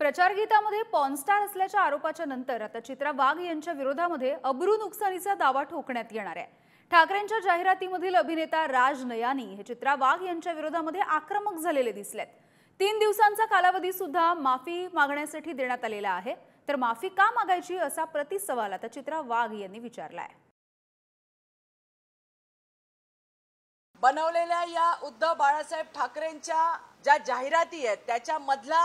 प्रचारगीतामध्ये पॉर्नस्टार असल्याच्या आरोपाच्या नंतर आता चित्रा वाघ यांच्या विरोधामध्ये अब्रू नुकसानीचा दावा ठोकण्यात येणार आहे। ठाकरेंच्या जाहिरातीमधील अभिनेता राज नयानी हे चित्रा वाघ यांच्या विरोधामध्ये आक्रमक झालेले दिसलेत। 3 दिवसांचा कालावधी सुद्धा माफी मागण्यासाठी देण्यात आलेला आहे। तर माफी का मागायची असा प्रतिसवाल आता चित्रा वाघ यांनी विचारलाय। बनवलेल्या या उद्धव बाळासाहेब ठाकरेंच्या ज्या जाहिराती आहेत त्याच्यामधला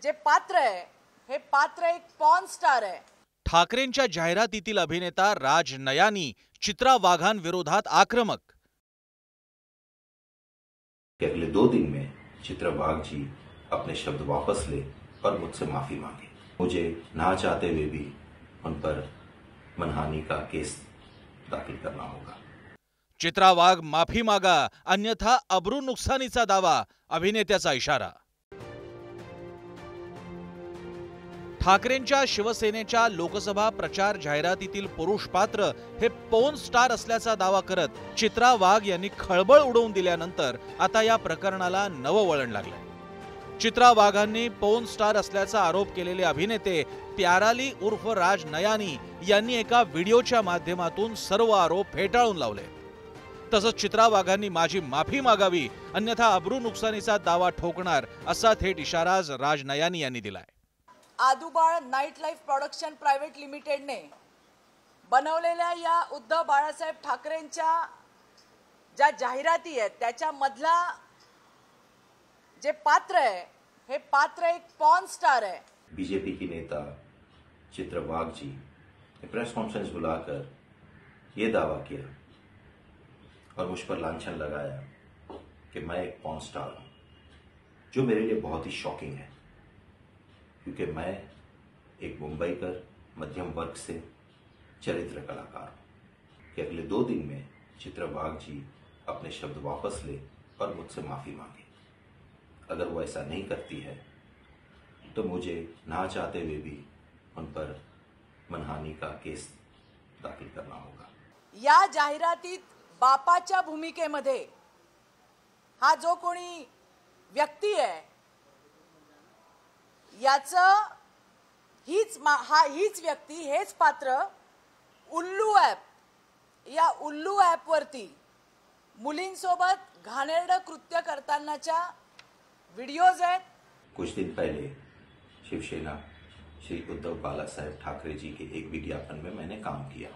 जे पात्र आहे हे पात्र एक पॉर्न स्टार आहे। ठाकरेंच्या जाहिरातीतील अभिनेता राज नयानी चित्रा वाघांविरोधात आक्रमक। अगले 2 दिन में चित्रा वाघ जी अपने शब्द वापस ले और मुझसे माफी मांगे। मुझे ना चाहते हुए भी उन पर मनहानि का केस दाखिल करना होगा। चित्रा वाघ माफी मागा अन्यथा अब्रू नुकसानीचा दावा, अभिनेत्याचा इशारा। ठाकरेंच्या शिवसेनेच्या लोकसभा प्रचार जाहिरातीतील पुरुष पात्र हे पॉर्न स्टार असल्याचा दावा करत चित्रा वाघ यांनी खळबळ उडवून दिल्यानंतर आता या प्रकरणाला नवं वळण लागलंय। चित्रा वाघांनी पॉर्न स्टार असल्याचा आरोप केलेले अभिनेते प्याराली उर्फ राज नयानी यांनी एका व्हिडिओच्या माध्यमातून सर्व आरोप फेटाळून लावले। तसंच चित्रा वाघांनी माझी माफी मागावी अन्यथा अब्रू नुकसानीचा दावा ठोकणार असा थेट इशारा राज नयानी यांनी दिलाय। आदुबाळ नाईट लाईफ प्रोडक्शन प्रायव्हेट लिमिटेडने बनवलेल्या या उद्धव बाळासाहेब ठाकरेंच्या ज्या जाहिराती आहेत त्याच्यामधला जे पात्र आहे हे पात्र एक पॉर्न स्टार है। बीजेपी की नेता चित्रा वाघ जी ने प्रेस कॉन्फ्रेंस बुलाकर ये दावा किया और मुझ पर लांछन लगाया कि मैं एक पॉर्न स्टार हूं, जो मेरे लिए बहुत ही शॉकिंग है क्योंकि मैं एक मुंबईकर मध्यम वर्ग से चरित्र कलाकार हूं। कि अगले 2 दिन में चित्रा वाघ जी अपने शब्द वापस ले और मुझसे माफी मांगे। अगर वो ऐसा नहीं करती है तो मुझे ना चाहते हुए भी उन पर मनहानि का केस दाखिल करना होगा। या जाहिरातीत बापाच्या भूमिकेमध्ये हा जो कोणी व्यक्ती आहे हीच व्यक्ती हेच पात्र उल्लू ॲप वरती मुलींसोबत घाणेरडं कृत्य करतानाच्या व्हिडिओज आहेत। कुछ दिन पहले शिवसेना श्री उद्धव बालासाहेब ठाकरे जी के एक विज्ञापन में मैंने काम किया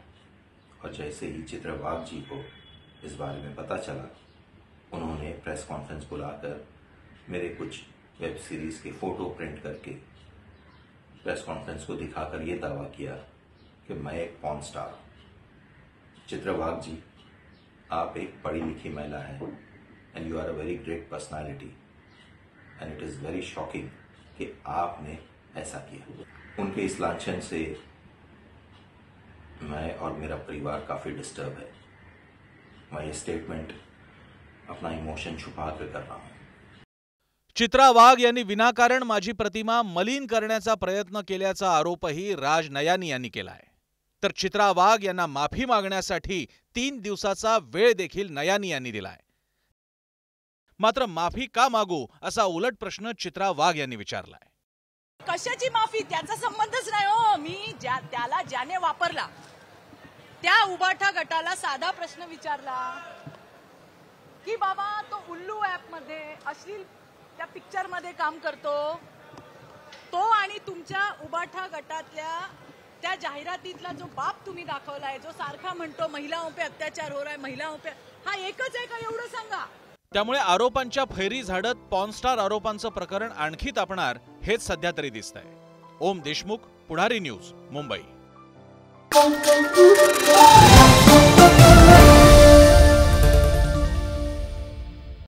और जैसे ही चित्रा वाघ जी को इस बारे में पता चला उन्होंने प्रेस कॉन्फ्रेंस बुलाकर मेरे कुछ वेब सीरीज के फोटो प्रिंट करके प्रेस कॉन्फ्रेंस को दिखाकर ये दावा किया कि मैं एक पॉर्न स्टार हूं। चित्रा वाघ जी, आप एक पढ़ी लिखी महिला हैं end you are a very great personality end it is very shocking कि आपने ऐसा किया। उनके इस लांछन से मैं और मेरा परिवार काफी डिस्टर्ब है। मैं ये स्टेटमेंट अपना इमोशन छुपा कर रहा हूं। चित्रा वाघ यांनी विनाकारण माझी प्रतिमा मलिन करण्याचा प्रयत्न केल्याचा आरोपही राज नयानी यांनी केलाय। तर चित्रा वाघ यांना माफी मागण्यासाठी 3 दिवसाचा वेळ देखील नयानी यांनी दिलाय। मात्र माफी का मागू असा उलट प्रश्न चित्रा वाघ यांनी विचारलाय। कशाची माफी त्याचा संबंधच नाही हो। मी त्याला ज्याने वापरला त्या उबाठा गटाला साधा प्रश्न विचारला की बाबा तो उल्लू ॲप मध्ये अश्लील त्या पिक्चर मध्ये काम करतो, तो आणि तुमच्या उबाठा गटातल्या त्या जाहिरातीतला जो बाप तुम्ही दाखवलाय जो सारखा म्हणतो महिलाओं पे अत्याचार हो रहा है, महिलाओं पे, हा एकच आहे का एवढं सांगा। त्यामुळे आरोपांच्या फैरी झाडत पॉर्न स्टार आरोपांचं प्रकरण आणखी तापणार हेच सध्या तरी दिसतंय। ओम देशमुख, पुढारी न्यूज, मुंबई।